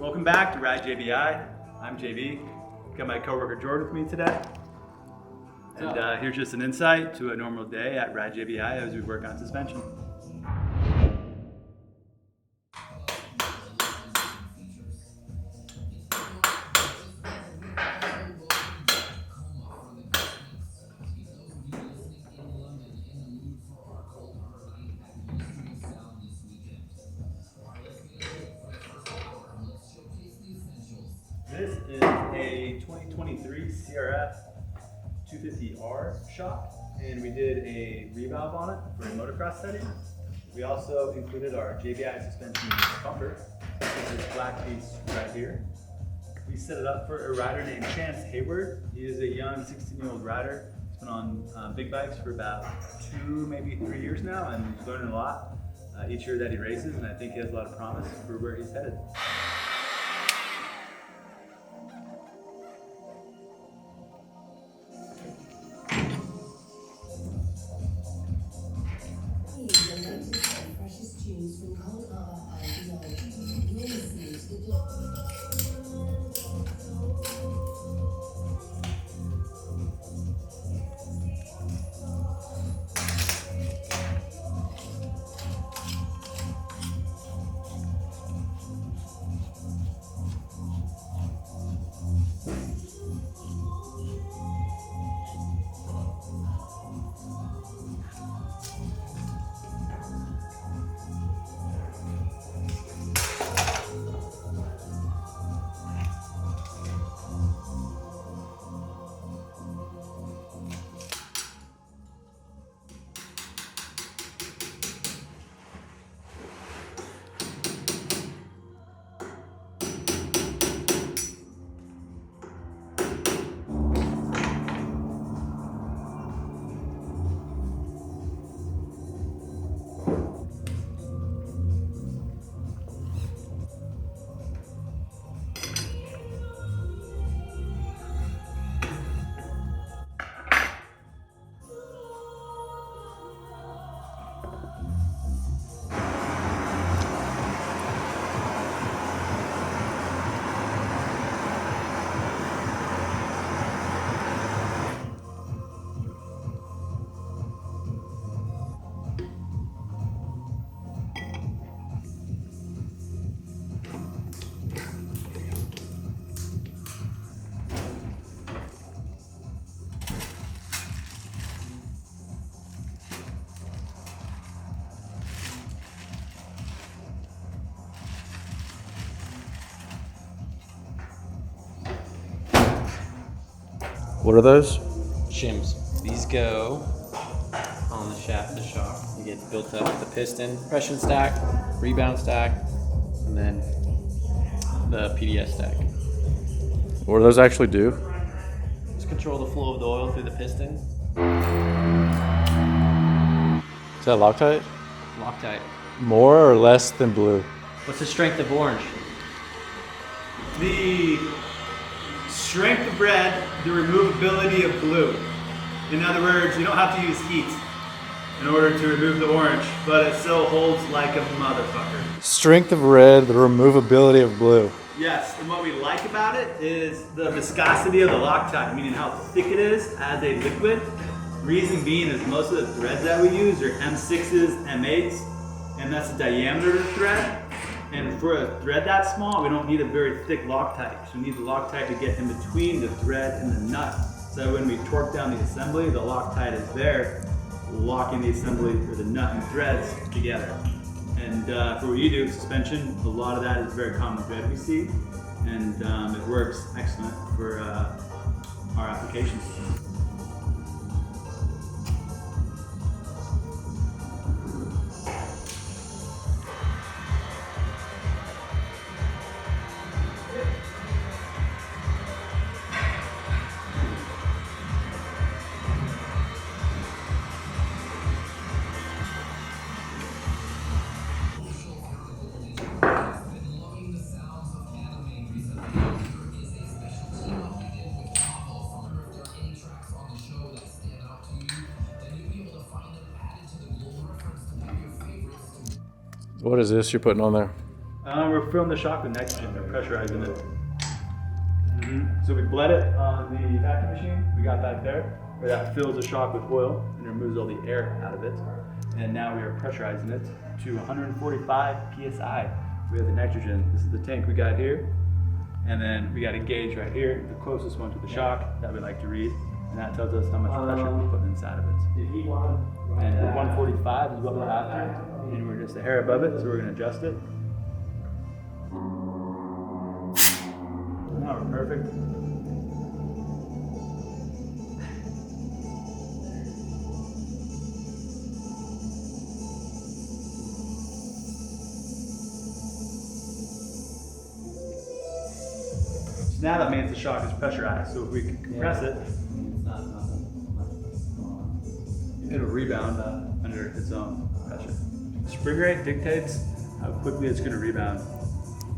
Welcome back to Ride JBI. I'm JB. Got my coworker Jordan with me today. And here's just an insight to a normal day at Ride JBI as we work on suspension. This is a 2023 CRF 250R shock, and we did a revalve on it for a motocross setting. We also included our JBI Suspension bumper, with this black piece right here. We set it up for a rider named Chance Hayward. He is a young 16-year-old rider. He's been on big bikes for about 2, maybe 3 years now, and he's learning a lot each year that he races, and I think he has a lot of promise for where he's headed. What are those? Shims. These go on the shaft of the shock. You get built up the piston, compression stack, rebound stack, and then the PDS stack. What do those actually do? Just control the flow of the oil through the piston. Is that Loctite? Loctite. More or less than blue? What's the strength of orange? The strength of red, the removability of blue. In other words, you don't have to use heat in order to remove the orange, but it still holds like a motherfucker. Strength of red, the removability of blue. Yes, and what we like about it is the viscosity of the Loctite, meaning how thick it is as a liquid. Reason being is most of the threads that we use are M6s, M8s, and that's the diameter of the thread. And for a thread that small, we don't need a very thick Loctite. So we need the Loctite to get in between the thread and the nut. So when we torque down the assembly, the Loctite is there, locking the assembly or the nut and threads together. And for what you do, suspension, a lot of that is very common thread we see, and it works excellent for our applications. What is this you're putting on there? We're filling the shock with nitrogen. We're pressurizing it. So we bled it on the vacuum machine. We got back there, where that fills the shock with oil and removes all the air out of it. And now we are pressurizing it to 145 psi. We have the nitrogen. This is the tank we got here. And then we got a gauge right here, the closest one to the shock that we like to read. And that tells us how much pressure we're putting inside of it. And 145 is what we're after. And we're just a hair above it, so we're going to adjust it. Now we're perfect. Now that means the shock is pressurized, so if we can compress it, it'll rebound under its own pressure. Spring rate dictates how quickly it's going to rebound.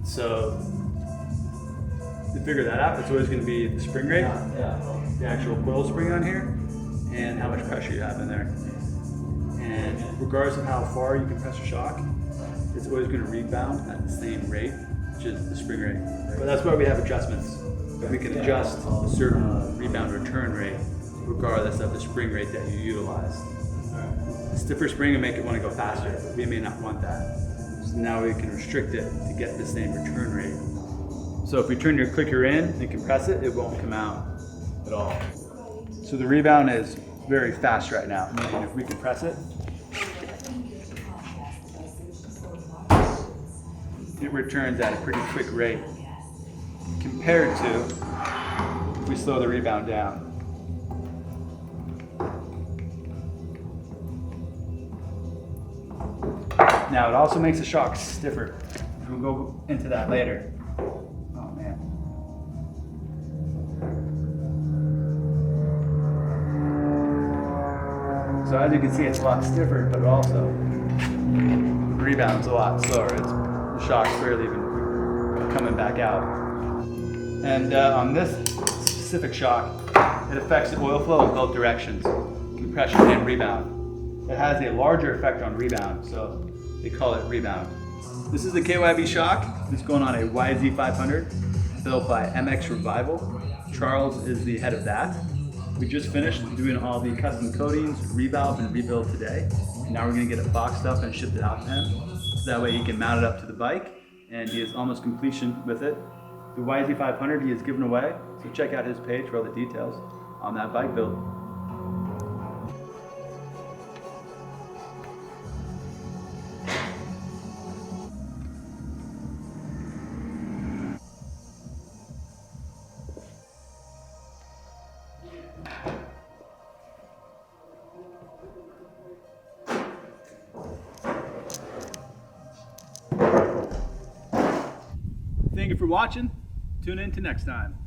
So to figure that out, it's always going to be the spring rate, the actual coil spring on here, and how much pressure you have in there. And regardless of how far you can press your shock, it's always going to rebound at the same rate, which is the spring rate. But that's why we have adjustments. We can adjust a certain rebound return rate regardless of the spring rate that you utilize. A stiffer spring will make it want to go faster, but we may not want that. So now we can restrict it to get the same return rate. So if we turn your clicker in and compress it, it won't come out at all. So the rebound is very fast right now. And if we compress it, it returns at a pretty quick rate compared to if we slow the rebound down. Now it also makes the shock stiffer. We'll go into that later. Oh man. So as you can see, it's a lot stiffer, but it also rebounds a lot slower. The shock's barely even coming back out. And on this specific shock, it affects the oil flow in both directions, compression and rebound. It has a larger effect on rebound, so they call it rebound. This is the KYB shock. It's going on a YZ500 built by MX Revival. Charles is the head of that. We just finished doing all the custom coatings, revalve and rebuild today. Now we're gonna get it boxed up and shipped it out to him. So that way he can mount it up to the bike, and he has almost completion with it. The YZ500 he has given away, so check out his page for all the details on that bike build. Thank you for watching. Tune in to next time.